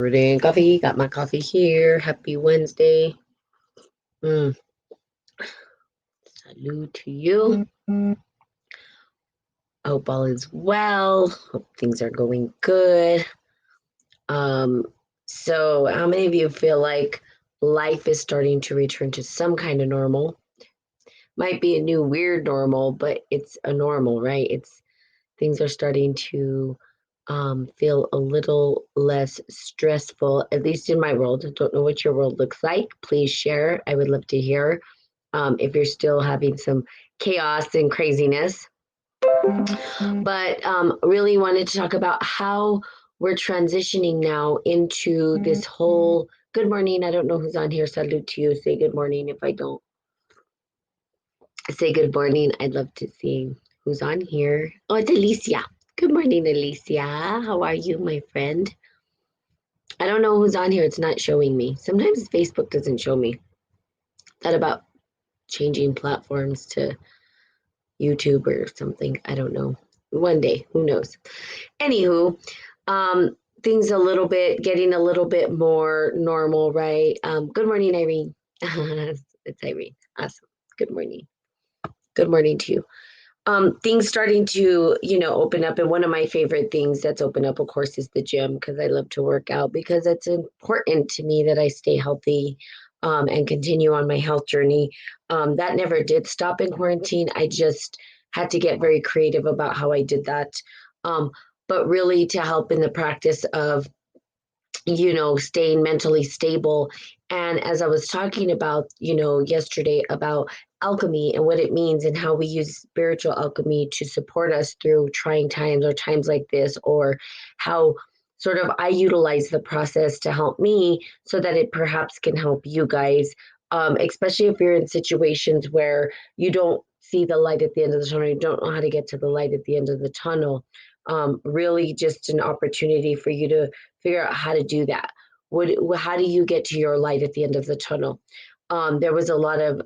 Brewing coffee. Got my coffee here. Happy Wednesday. Mm, salute to you. I hope all is well. Hope things are going good. Um, so how many of you feel like life is starting to return to some kind of normal? Might be a new weird normal, but it's a normal, right? It's things are starting to feel a little less stressful, at least in my world. I don't know what your world looks like. Please share. I would love to hear if you're still having some chaos and craziness. But really wanted to talk about how we're transitioning now into this whole good morning. I don't know who's on here. Salute to you. Say good morning. If I don't say good morning, I'd love to see who's on here. Oh, it's Alicia. Good morning, Alicia. How are you, my friend? I don't know who's on here. It's not showing me. Sometimes Facebook doesn't show me. That about changing platforms to YouTube or something. I don't know. One day, who knows? Anywho, things getting a little bit more normal, right? Good morning, Irene. It's Irene. Awesome. Good morning. Good morning to you. Things starting to, open up. And one of my favorite things that's open up, of course, is the gym because I love to work out because it's important to me that I stay healthy and continue on my health journey. That never did stop in quarantine. I just had to get very creative about how I did that. But really to help in the practice of staying mentally stable. And as I was talking about, yesterday about alchemy and what it means and how we use spiritual alchemy to support us through trying times or times like this, or how sort of I utilize the process to help me so that it perhaps can help you guys, especially if you're in situations where you don't see the light at the end of the tunnel, you don't know how to get to the light at the end of the tunnel. Really just an opportunity for you to figure out how to do that. How do you get to your light at the end of the tunnel? There was a lot of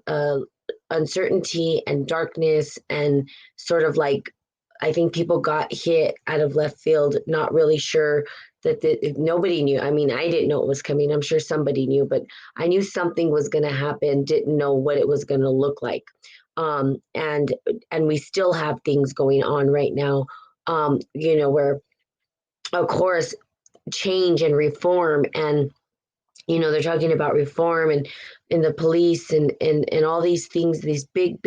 uncertainty and darkness and sort of like, I think people got hit out of left field, not really sure that nobody knew. I mean, I didn't know it was coming. I'm sure somebody knew, but I knew something was going to happen, didn't know what it was going to look like. And we still have things going on right now, where, of course, change and reform and they're talking about reform and in the police and all these things, these big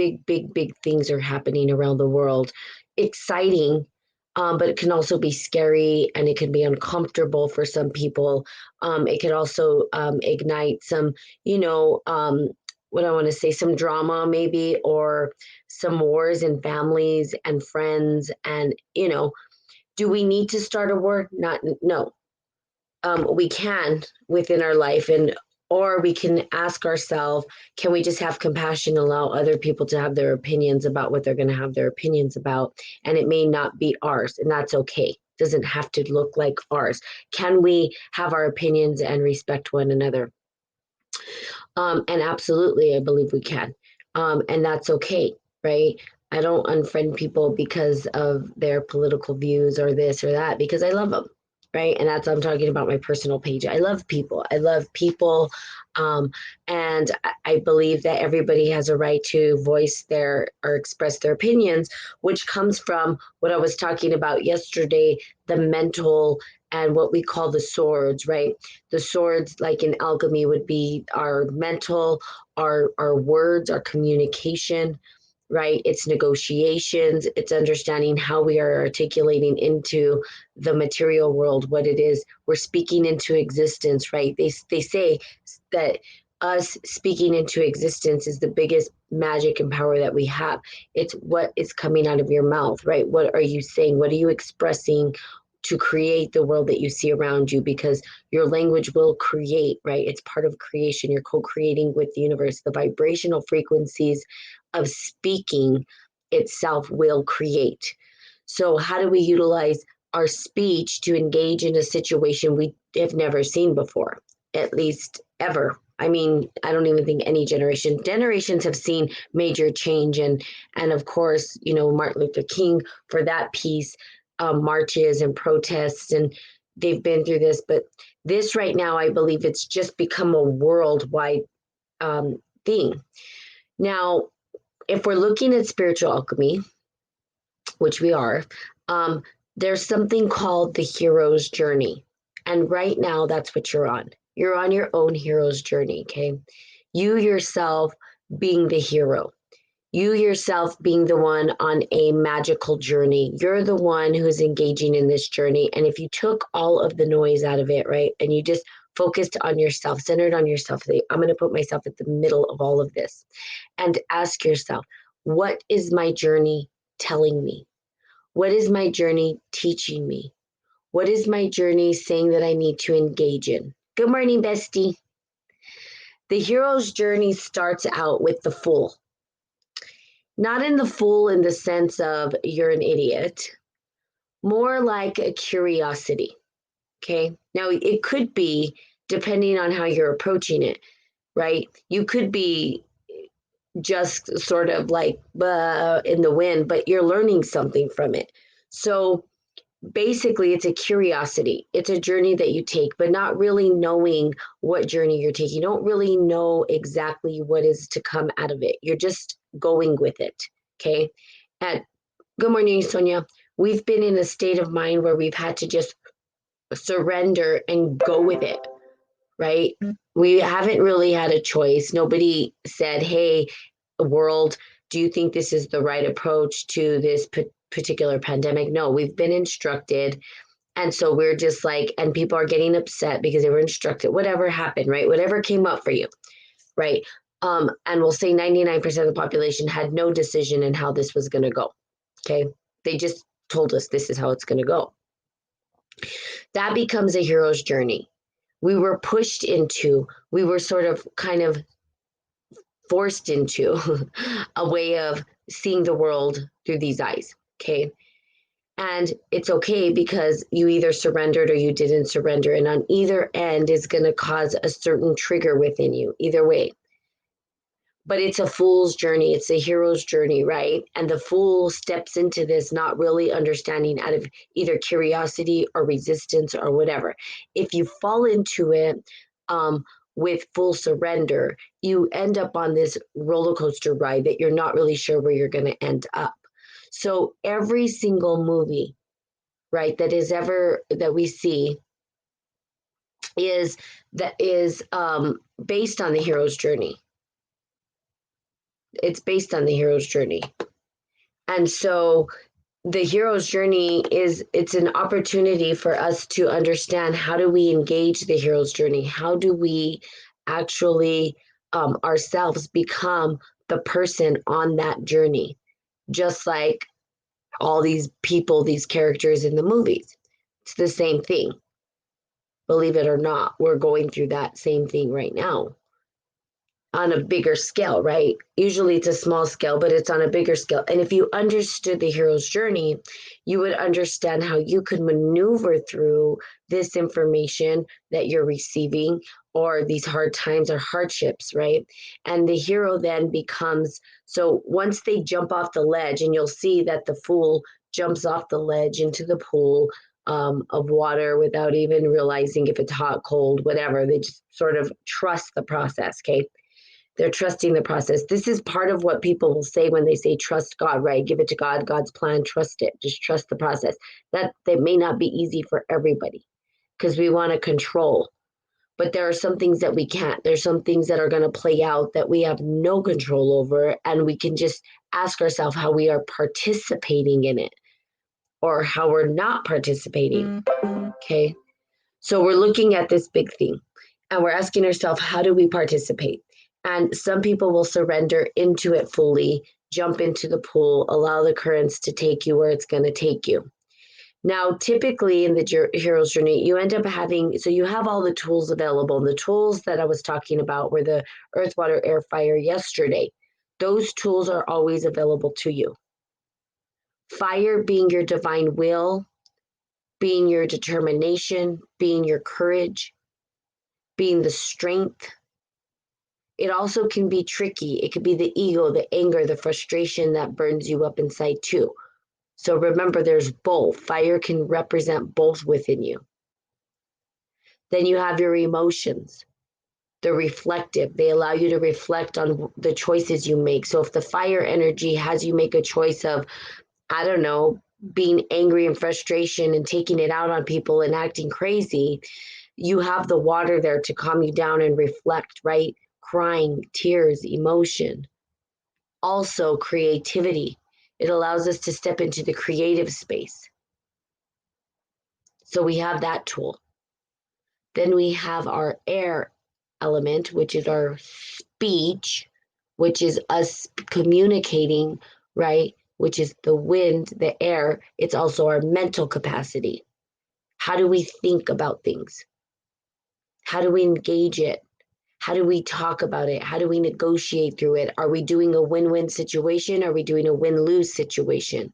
things are happening around the world. Exciting, but it can also be scary and it can be uncomfortable for some people. It could also ignite some, what I want to say, some drama maybe, or some wars in families and friends. And, do we need to start a war? No. We can within our life, and or we can ask ourselves, can we just have compassion, allow other people to have their opinions about what they're going to have their opinions about, and it may not be ours, and that's okay. Doesn't have to look like ours. Can we have our opinions and respect one another? And absolutely, I believe we can, and that's okay, right? I don't unfriend people because of their political views or this or that, because I love them, right? And that's, I'm talking about my personal page. I love people. I love people. And I believe that everybody has a right to voice their or express their opinions, which comes from what I was talking about yesterday, the mental and what we call the swords, right? The swords, like in alchemy, would be our mental, our words, our communication, right? It's negotiations, it's understanding how we are articulating into the material world what it is we're speaking into existence, right? They say that us speaking into existence is the biggest magic and power that we have. It's what is coming out of your mouth, right? What are you saying? What are you expressing to create the world that you see around you? Because your language will create, right? It's part of creation. You're co-creating with the universe. The vibrational frequencies of speaking itself will create. So how do we utilize our speech to engage in a situation we have never seen before, at least ever? I mean, I don't even think any generations have seen major change. And of course, Martin Luther King for that piece, marches and protests and, they've been through this, but this right now, I believe it's just become a worldwide thing. Now, if we're looking at spiritual alchemy, which we are, um, there's something called the hero's journey. And right now, that's what you're on. You're on your own hero's journey, okay? You yourself being the hero, you yourself being the one on a magical journey. You're the one who's engaging in this journey. And if you took all of the noise out of it, right, and you just focused on yourself, centered on yourself, I'm going to put myself at the middle of all of this and ask yourself, what is my journey telling me? What is my journey teaching me? What is my journey saying that I need to engage in? Good morning, bestie. The hero's journey starts out with the fool. Not in the fool in the sense of you're an idiot, more like a curiosity. Okay. Now, it could be depending on how you're approaching it, right? You could be just sort of like in the wind, but you're learning something from it. So basically, it's a curiosity. It's a journey that you take, but not really knowing what journey you're taking. You don't really know exactly what is to come out of it. You're just going with it. Okay. And good morning, Sonia. We've been in a state of mind where we've had to just surrender and go with it, right? We haven't really had a choice. Nobody said, hey, world, do you think this is the right approach to this particular pandemic? No, we've been instructed. And so we're just like, and people are getting upset because they were instructed, whatever happened, right? Whatever came up for you, right? And we'll say 99% of the population had no decision in how this was going to go. Okay. They just told us this is how it's going to go. That becomes a hero's journey. We were pushed into, we were sort of kind of forced into a way of seeing the world through these eyes. Okay. And it's okay because you either surrendered or you didn't surrender. And on either end is going to cause a certain trigger within you, either way. But it's a fool's journey. It's a hero's journey, right? And the fool steps into this not really understanding out of either curiosity or resistance or whatever. If you fall into it with full surrender, you end up on this roller coaster ride that you're not really sure where you're going to end up. So every single movie, right, that we see is based on the hero's journey. It's based on the hero's journey. And so the hero's journey it's an opportunity for us to understand, how do we engage the hero's journey? How do we actually ourselves become the person on that journey? Just like all these people, these characters in the movies. It's the same thing. Believe it or not, we're going through that same thing right now on a bigger scale, right? Usually it's a small scale, but it's on a bigger scale. And if you understood the hero's journey, you would understand how you could maneuver through this information that you're receiving, or these hard times or hardships, right? And the hero then becomes, so once they jump off the ledge, and you'll see that the fool jumps off the ledge into the pool of water without even realizing if it's hot, cold, whatever. They just sort of trust the process, okay? They're trusting the process. This is part of what people will say when they say trust God, right? Give it to God, God's plan, trust it. Just trust the process. That may not be easy for everybody because we want to control. But there are some things that we can't. There's some things that are going to play out that we have no control over, and we can just ask ourselves how we are participating in it or how we're not participating. Okay. So we're looking at this big thing and we're asking ourselves, how do we participate? And some people will surrender into it fully, jump into the pool, allow the currents to take you where it's going to take you. Now, typically in the hero's journey, you end up having, so you have all the tools available. The tools that I was talking about were the earth, water, air, fire yesterday. Those tools are always available to you. Fire being your divine will, being your determination, being your courage, being the strength. It also can be tricky. It could be the ego, the anger, the frustration that burns you up inside too. So remember, there's both. Fire can represent both within you. Then you have your emotions. They're reflective. They allow you to reflect on the choices you make. So if the fire energy has you make a choice of, I don't know, being angry and frustration and taking it out on people and acting crazy, you have the water there to calm you down and reflect, right? Crying, tears, emotion. Also, creativity. It allows us to step into the creative space. So we have that tool. Then we have our air element, which is our speech, which is us communicating, right? Which is the wind, the air. It's also our mental capacity. How do we think about things? How do we engage it? How do we talk about it? How do we negotiate through it? Are we doing a win-win situation? Are we doing a win-lose situation?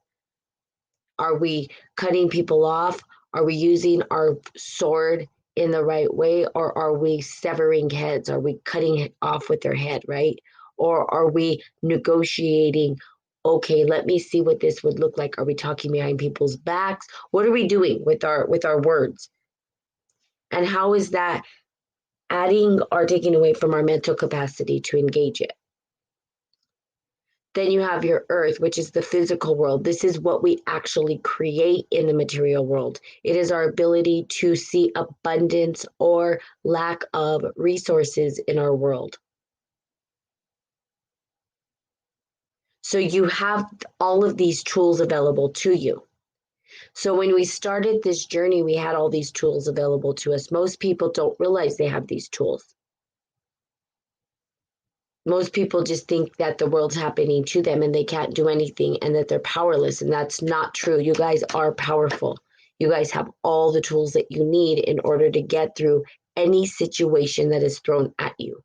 Are we cutting people off? Are we using our sword in the right way? Or are we severing heads? Are we cutting off with their head, right? Or are we negotiating? Okay, let me see what this would look like. Are we talking behind people's backs? What are we doing with our words? And how is that adding or taking away from our mental capacity to engage it? Then you have your earth, which is the physical world. This is what we actually create in the material world. It is our ability to see abundance or lack of resources in our world. So you have all of these tools available to you. So when we started this journey, we had all these tools available to us. Most people don't realize they have these tools. Most people just think that the world's happening to them and they can't do anything and that they're powerless. And that's not true. You guys are powerful. You guys have all the tools that you need in order to get through any situation that is thrown at you.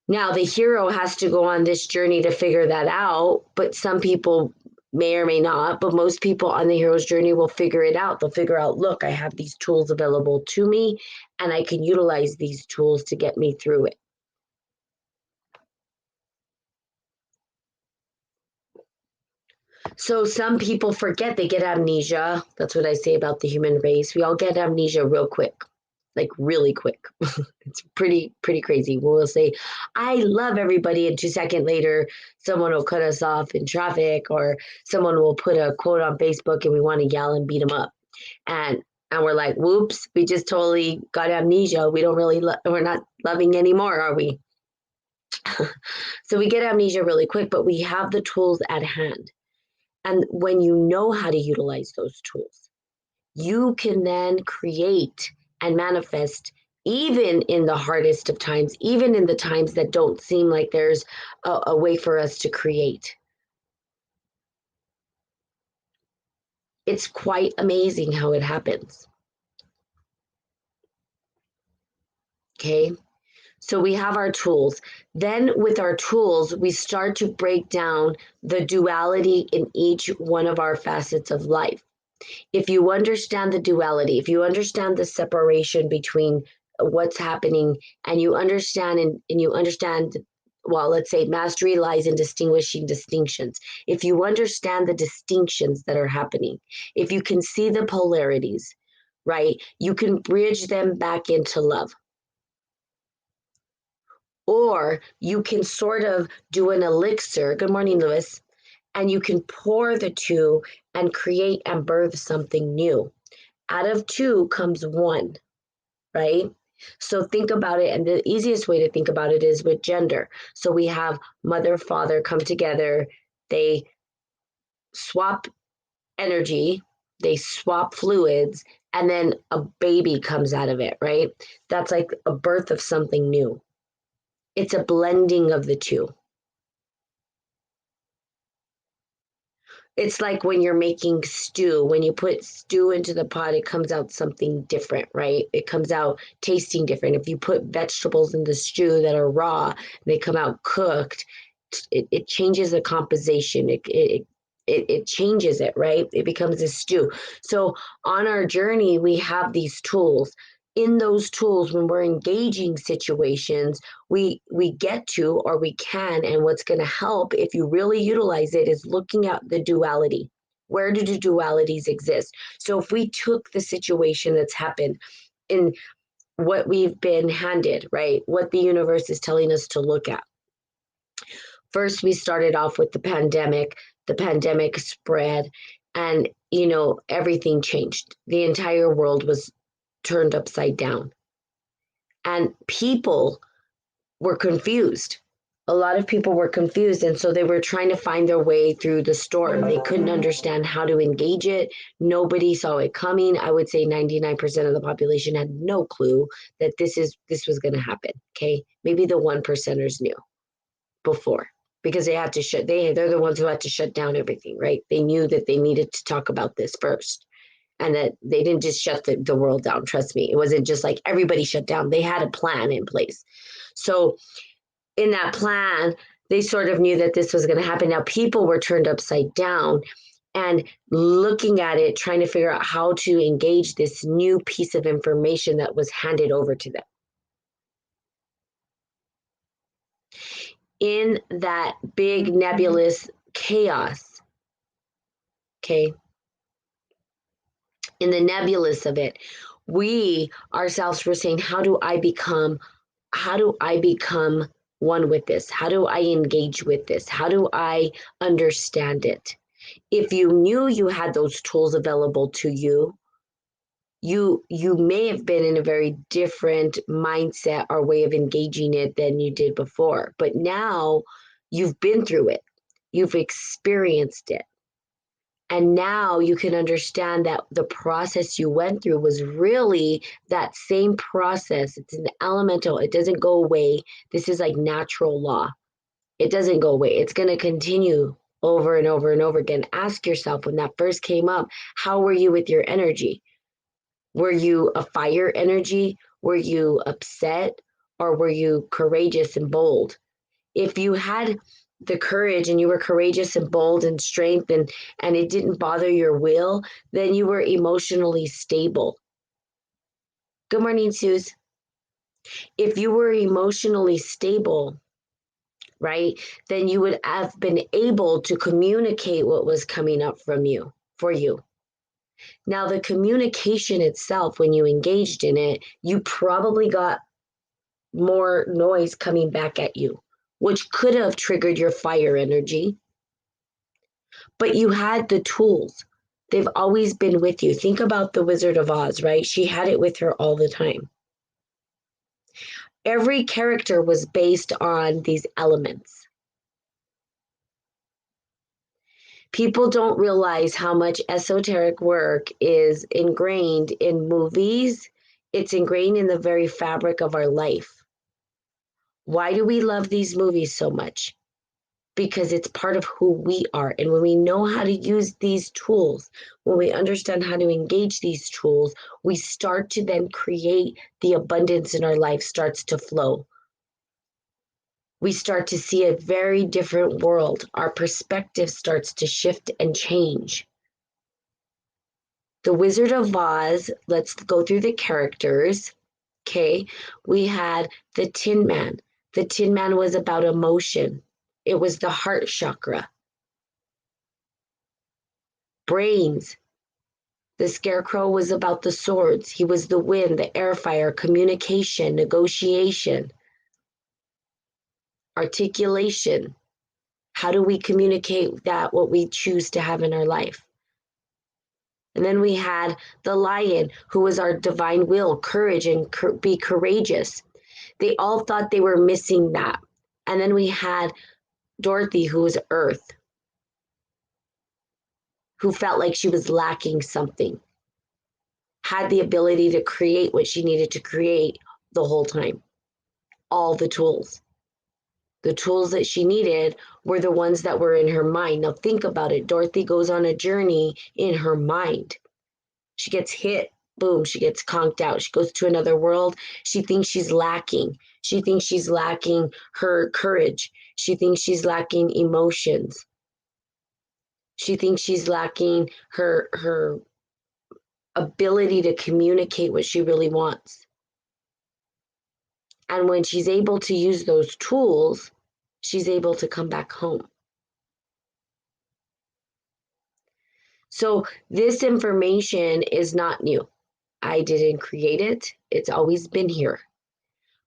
Now, the hero has to go on this journey to figure that out, but some people may or may not, but most people on the hero's journey will figure it out. They'll figure out, look, I have these tools available to me, and I can utilize these tools to get me through it. So some people forget, they get amnesia. That's what I say about the human race. We all get amnesia real quick, like really quick. It's pretty crazy. We'll say, I love everybody, and 2 seconds later, someone will cut us off in traffic, or someone will put a quote on Facebook and we want to yell and beat them up. And we're like, whoops, we just totally got amnesia. We don't really, we're not loving anymore, are we? So we get amnesia really quick, but we have the tools at hand. And when you know how to utilize those tools, you can then create and manifest even in the hardest of times, even in the times that don't seem like there's a way for us to create. It's quite amazing how it happens. Okay. So we have our tools. Then with our tools, we start to break down the duality in each one of our facets of life. If you understand the duality, if you understand the separation between what's happening, and you understand and you understand, well, let's say mastery lies in distinguishing distinctions. If you understand the distinctions that are happening, if you can see the polarities, right, you can bridge them back into love. Or you can sort of do an elixir. Good morning, Lewis. And you can pour the two and create and birth something new. Out of two comes one, right? So think about it. And the easiest way to think about it is with gender. So we have mother, father come together. They swap energy, they swap fluids, and then a baby comes out of it, right? That's like a birth of something new. It's a blending of the two. It's like when you're making stew. When you put stew into the pot, it comes out something different, right? It comes out tasting different. If you put vegetables in the stew that are raw, they come out cooked, it changes the composition. It changes it, right? It becomes a stew. So on our journey, we have these tools. In those tools, when we're engaging situations, we get to, or we can, and what's going to help if you really utilize it is looking at the duality. Where do the dualities exist? So if we took the situation that's happened in what we've been handed, right? What the universe is telling us to look at. First, we started off with the pandemic. The pandemic spread, and everything changed. The entire world was turned upside down, and people were confused. A lot of people were confused, and so they were trying to find their way through the storm. They couldn't understand how to engage it. Nobody saw it coming. I would say 99% of the population had no clue that this was going to happen. Okay, maybe the 1%ers knew before, because they had to they're the ones who had to shut down everything, right? They knew that they needed to talk about this first, and that they didn't just shut the world down. Trust me, it wasn't just like everybody shut down. They had a plan in place. So in that plan, they sort of knew that this was going to happen. Now people were turned upside down and looking at it, trying to figure out how to engage this new piece of information that was handed over to them. In that big nebulous chaos, okay, in the nebulous of it, we ourselves were saying, how do I become one with this? How do I engage with this? How do I understand it? If you knew you had those tools available to you, you may have been in a very different mindset or way of engaging it than you did before. But now you've been through it. You've experienced it. And now you can understand that the process you went through was really that same process. It's an elemental. It doesn't go away. This is like natural law. It doesn't go away. It's going to continue over and over and over again. Ask yourself, when that first came up, how were you with your energy? Were you a fire energy? Were you upset? Or were you courageous and bold? If you had the courage and you were courageous and bold and strength, and it didn't bother your will, then you were emotionally stable. Good morning, Suze. If you were emotionally stable, right, then you would have been able to communicate what was coming up for you. Now, the communication itself, when you engaged in it, you probably got more noise coming back at you, which could have triggered your fire energy. But you had the tools. They've always been with you. Think about the Wizard of Oz, right? She had it with her all the time. Every character was based on these elements. People don't realize how much esoteric work is ingrained in movies. It's ingrained in the very fabric of our life. Why do we love these movies so much? Because it's part of who we are. And when we know how to use these tools, when we understand how to engage these tools, we start to then create the abundance in our life starts to flow. We start to see a very different world. Our perspective starts to shift and change. The Wizard of Oz, let's go through the characters. Okay, we had the Tin Man. The Tin Man was about emotion. It was the heart chakra. Brains. The Scarecrow was about the swords. He was the wind, the air fire, communication, negotiation, articulation. How do we communicate that, what we choose to have in our life? And then we had the Lion, who was our divine will, courage, and be courageous. They all thought they were missing that. And then we had Dorothy, who was Earth, who felt like she was lacking something, had the ability to create what she needed to create the whole time. All the tools. The tools that she needed were the ones that were in her mind. Now think about it. Dorothy goes on a journey in her mind. She gets hit, boom, she gets conked out. She goes to another world. She thinks she's lacking. She thinks she's lacking her courage. She thinks she's lacking emotions. She thinks she's lacking her ability to communicate what she really wants. And when she's able to use those tools, she's able to come back home. So this information is not new. I didn't create it. It's always been here.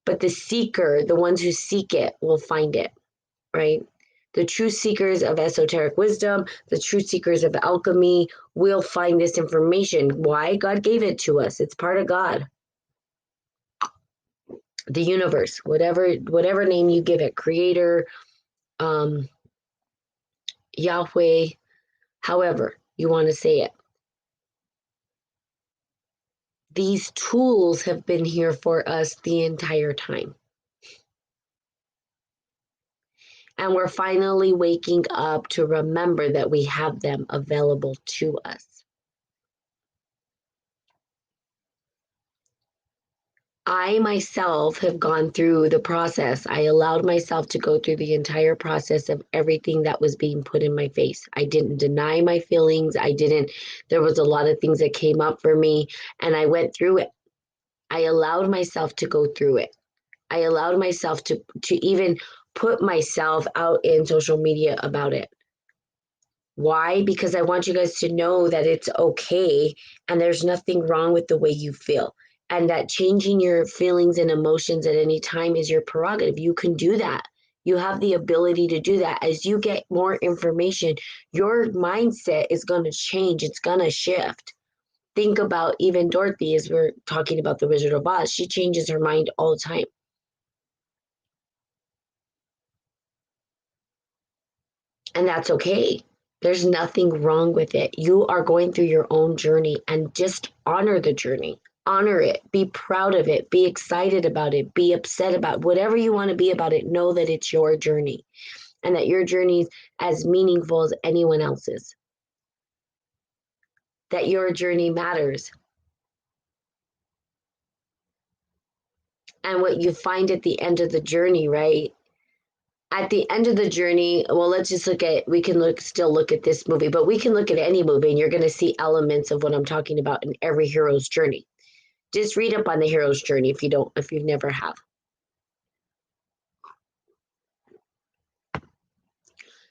But the seeker, the ones who seek it, will find it, right? The true seekers of esoteric wisdom, the true seekers of alchemy will find this information. Why? God gave it to us. It's part of God. The universe, whatever name you give it, creator, um, Yahweh, however you want to say it. These tools have been here for us the entire time. And we're finally waking up to remember that we have them available to us. I myself have gone through the process. I allowed myself to go through the entire process of everything that was being put in my face. I didn't deny my feelings. There was a lot of things that came up for me, and I went through it. I allowed myself to go through it. I allowed myself to even put myself out in social media about it. Why? Because I want you guys to know that it's okay and there's nothing wrong with the way you feel. And that changing your feelings and emotions at any time is your prerogative. You can do that. You have the ability to do that. As you get more information, your mindset is going to change, it's going to shift. Think about even Dorothy, as we're talking about the Wizard of Oz, she changes her mind all the time. And that's okay. There's nothing wrong with it. You are going through your own journey and just honor the journey. Honor it. Be proud of it. Be excited about it. Be upset about it. Whatever you want to be about it. Know that it's your journey and that your journey is as meaningful as anyone else's. That your journey matters. And what you find at the end of the journey, right? At the end of the journey, well, let's just we can still look at this movie, but we can look at any movie and you're going to see elements of what I'm talking about in every hero's journey. Just read up on the hero's journey if you've never have.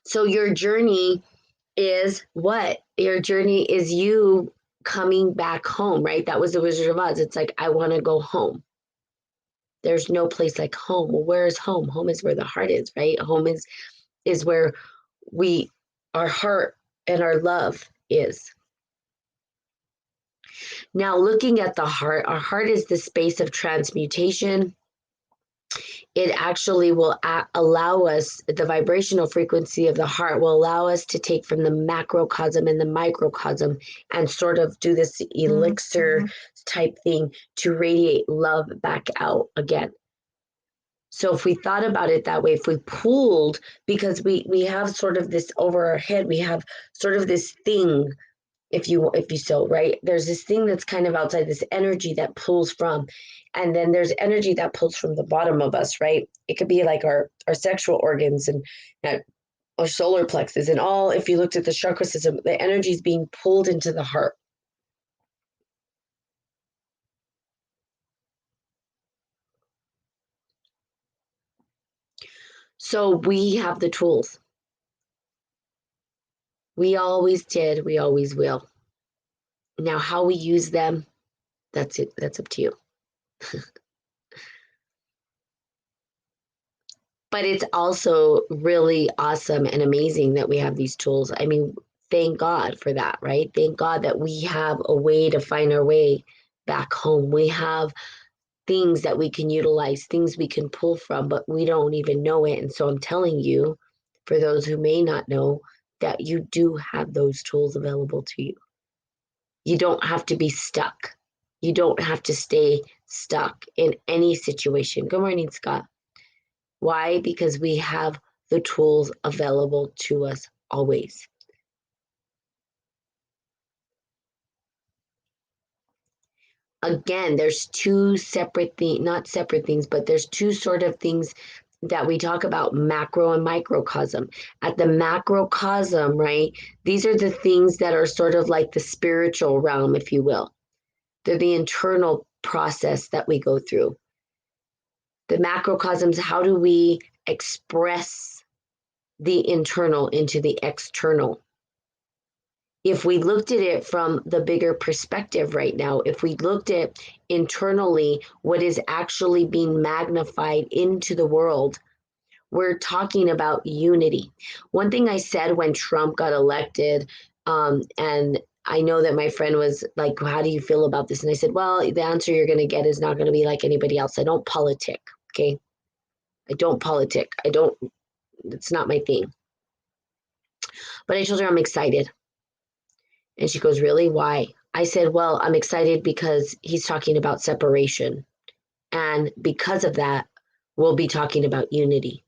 So your journey is what? Your journey is you coming back home, right? That was the Wizard of Oz. It's like, I want to go home. There's no place like home. Well, where is home? Home is where the heart is, right? Home is where our heart and our love is. Now, looking at the heart, our heart is the space of transmutation. It actually will allow us, the vibrational frequency of the heart will allow us to take from the macrocosm and the microcosm and sort of do this elixir type thing to radiate love back out again. So if we thought about it that way, if we pooled, because we have sort of this over our head, we have sort of this thing, if you so, right? There's this thing that's kind of outside, this energy that pulls from, and then there's energy that pulls from the bottom of us, right? It could be like our sexual organs and our solar plexus and all. If you looked at the chakra system, the energy is being pulled into the heart. So we have the tools. We always did, we always will. Now, how we use them, that's it. That's up to you. But it's also really awesome and amazing that we have these tools. I mean, thank God for that, right? Thank God that we have a way to find our way back home. We have things that we can utilize, things we can pull from, but we don't even know it. And so I'm telling you, for those who may not know, that you do have those tools available to you. You don't have to be stuck. You don't have to stay stuck in any situation. Good morning, Scott. Why? Because we have the tools available to us always. Again, there's two separate things, not separate things, but there's two sort of things that we talk about, macro and microcosm. At the macrocosm, right, these are the things that are sort of like the spiritual realm, if you will. They're the internal process that we go through. The macrocosms, how do we express the internal into the external? If we looked at it from the bigger perspective right now, if we looked at internally what is actually being magnified into the world, we're talking about unity. One thing I said when Trump got elected, and I know that my friend was like, how do you feel about this? And I said, well, the answer you're going to get is not going to be like anybody else. I don't politic. Okay. I don't politic. It's not my thing. But I told her I'm excited. And she goes, really? Why? I said, well, I'm excited because he's talking about separation. And because of that, we'll be talking about unity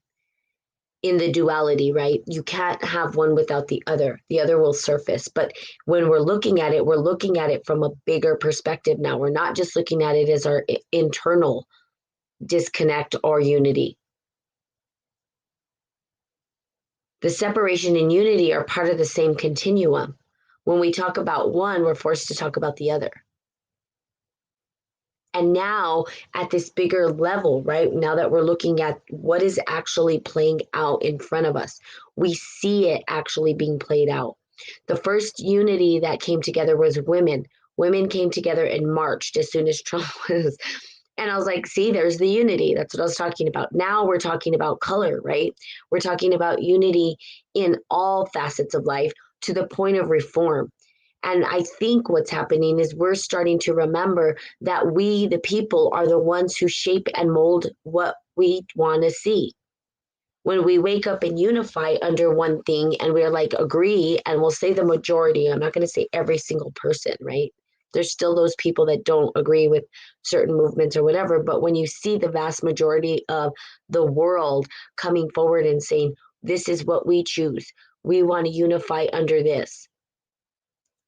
in the duality, right? You can't have one without the other. The other will surface. But when we're looking at it, we're looking at it from a bigger perspective now. We're not just looking at it as our internal disconnect or unity. The separation and unity are part of the same continuum. When we talk about one, we're forced to talk about the other. And now at this bigger level, right? Now that we're looking at what is actually playing out in front of us, we see it actually being played out. The first unity that came together was women. Women came together and marched as soon as Trump was. And I was like, see, there's the unity. That's what I was talking about. Now we're talking about color, right? We're talking about unity in all facets of life to the point of reform. And I think what's happening is we're starting to remember that we, the people, are the ones who shape and mold what we want to see. When we wake up and unify under one thing and we're like, agree, and we'll say the majority, I'm not going to say every single person, right? There's still those people that don't agree with certain movements or whatever. But when you see the vast majority of the world coming forward and saying, this is what we choose, we want to unify under this,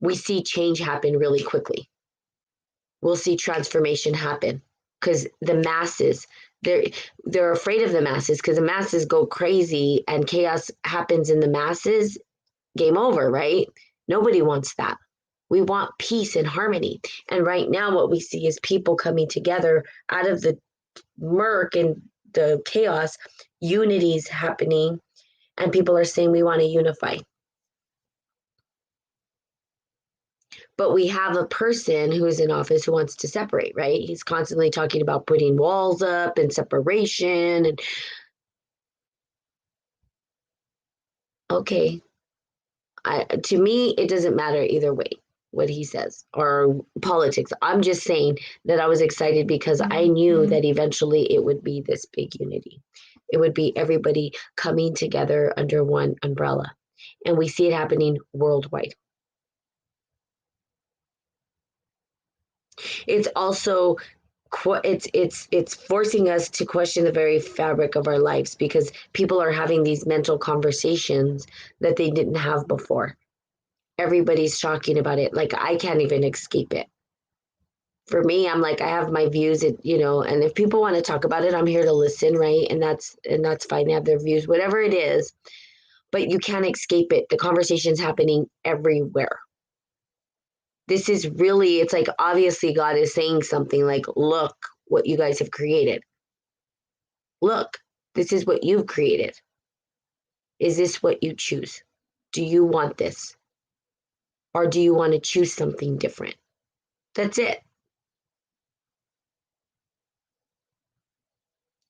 we see change happen really quickly. We'll see transformation happen because the masses, they're afraid of the masses because the masses go crazy and chaos happens in the masses. Game over, right? Nobody wants that. We want peace and harmony. And right now, what we see is people coming together out of the murk and the chaos. Unity's happening, and people are saying we want to unify. But we have a person who's in office who wants to separate, right? He's constantly talking about putting walls up and separation. And okay, to me, it doesn't matter either way what he says or politics. I'm just saying that I was excited because I knew that eventually it would be this big unity. It would be everybody coming together under one umbrella. And we see it happening worldwide. It's also it's forcing us to question the very fabric of our lives because people are having these mental conversations that they didn't have before. Everybody's talking about it. Like I can't even escape it. For me, I'm like I have my views, and if people want to talk about it, I'm here to listen, right? And that's fine. They have their views, whatever it is, but you can't escape it. The conversation's happening everywhere. This is really, it's like obviously God is saying something like, look what you guys have created. Look, this is what you've created. Is this what you choose? Do you want this? Or do you want to choose something different? That's it.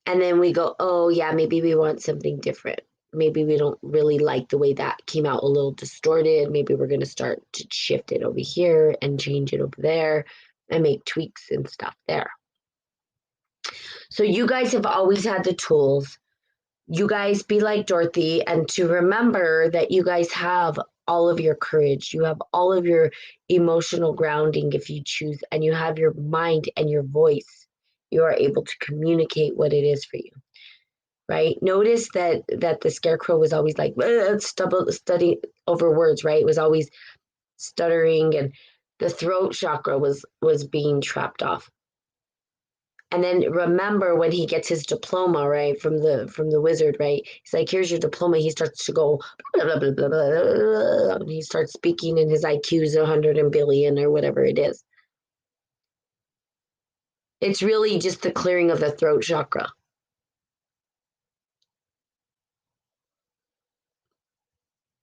And then we go, oh, yeah, maybe we want something different. Maybe we don't really like the way that came out a little distorted. Maybe we're going to start to shift it over here and change it over there and make tweaks and stuff there. So you guys have always had the tools. You guys be like Dorothy and to remember that you guys have all of your courage. You have all of your emotional grounding if you choose, and you have your mind and your voice. You are able to communicate what it is for you. Right? Notice that the scarecrow was always like study over words, right? It was always stuttering and the throat chakra was being trapped off. And then remember when he gets his diploma, right, from the wizard, right? He's like, here's your diploma. He starts to go blah, blah, blah, blah, blah, blah, and he starts speaking and his IQ is 100 and billion or whatever it is. It's really just the clearing of the throat chakra.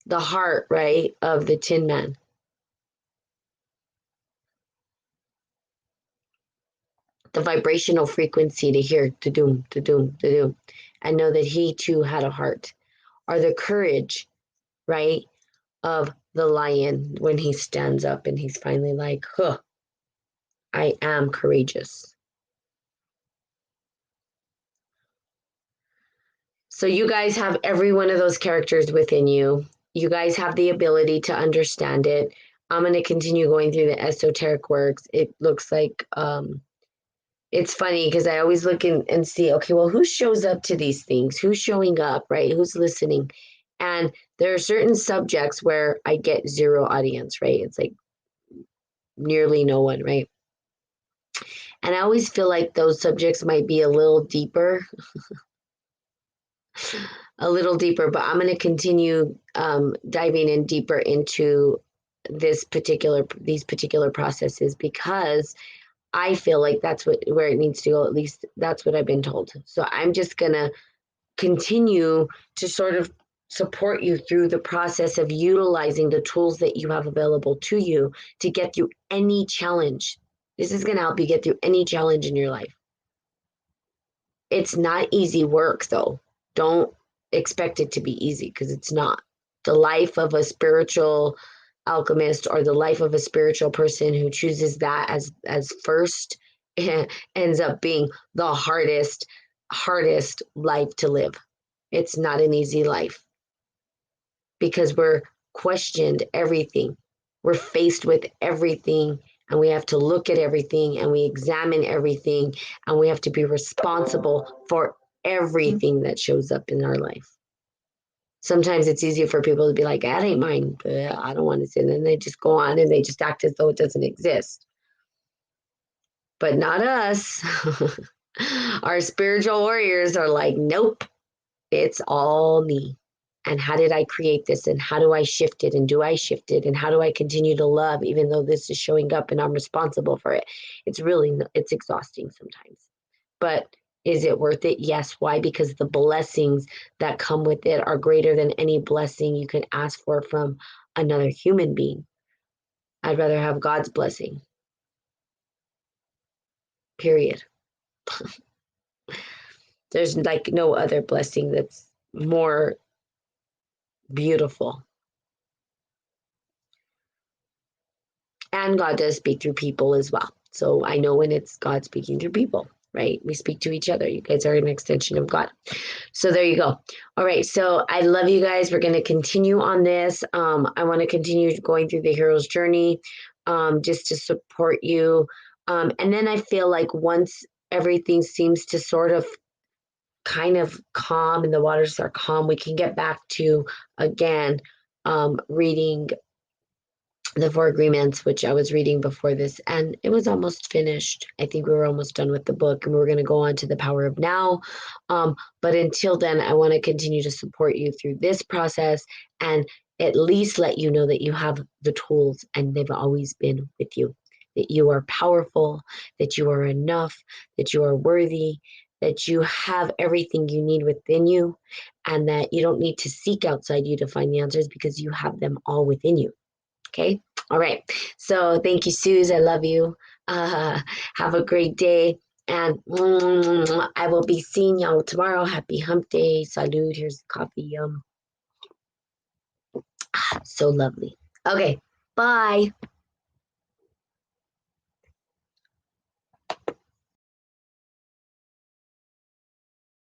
The heart, right, of the Tin Man. the vibrational frequency to hear to-doom, to-doom, to-doom, and know that he too had a heart, or the courage, right, of the lion when he stands up and he's finally like, huh, I am courageous. So you guys have every one of those characters within you. You guys have the ability to understand it. I'm going to continue going through the esoteric works. It looks like it's funny because I always look and see, okay, well, who shows up to these things? Who's showing up, right? Who's listening? And there are certain subjects where I get zero audience, right? It's like nearly no one, right? And I always feel like those subjects might be a little deeper, but I'm going to continue diving in deeper into these particular processes because I feel like that's where it needs to go. At least that's what I've been told. So I'm just going to continue to sort of support you through the process of utilizing the tools that you have available to you to get through any challenge. This is going to help you get through any challenge in your life. It's not easy work, though. Don't expect it to be easy because it's not. The life of a spiritual alchemist or the life of a spiritual person who chooses that as first ends up being the hardest life to live. It's not an easy life because we're questioned everything. We're faced with everything and we have to look at everything and we examine everything and we have to be responsible for everything that shows up in our life. Sometimes it's easier for people to be like, that ain't mine. I don't want to say. And then they just go on and they just act as though it doesn't exist. But not us. Our spiritual warriors are like, nope, it's all me. And how did I create this? And how do I shift it? And do I shift it? And how do I continue to love, even though this is showing up and I'm responsible for it? It's exhausting sometimes. But is it worth it? Yes. Why? Because the blessings that come with it are greater than any blessing you can ask for from another human being. I'd rather have God's blessing. Period. There's like no other blessing that's more beautiful. And God does speak through people as well. So I know when it's God speaking through people, right? We speak to each other. You guys are an extension of God. So there you go. All right. So I love you guys. We're going to continue on this. I want to continue going through the hero's journey just to support you. And then I feel like once everything seems to sort of kind of calm and the waters are calm, we can get back to, again, reading the Four Agreements, which I was reading before this, and it was almost finished. I think we were almost done with the book, and we are going to go on to the Power of Now. But until then, I want to continue to support you through this process and at least let you know that you have the tools and they've always been with you, that you are powerful, that you are enough, that you are worthy, that you have everything you need within you, and that you don't need to seek outside you to find the answers because you have them all within you. Okay. All right. So thank you, Suze. I love you. Have a great day. And I will be seeing y'all tomorrow. Happy hump day. Salud. Here's the coffee. Yum. So lovely. Okay. Bye.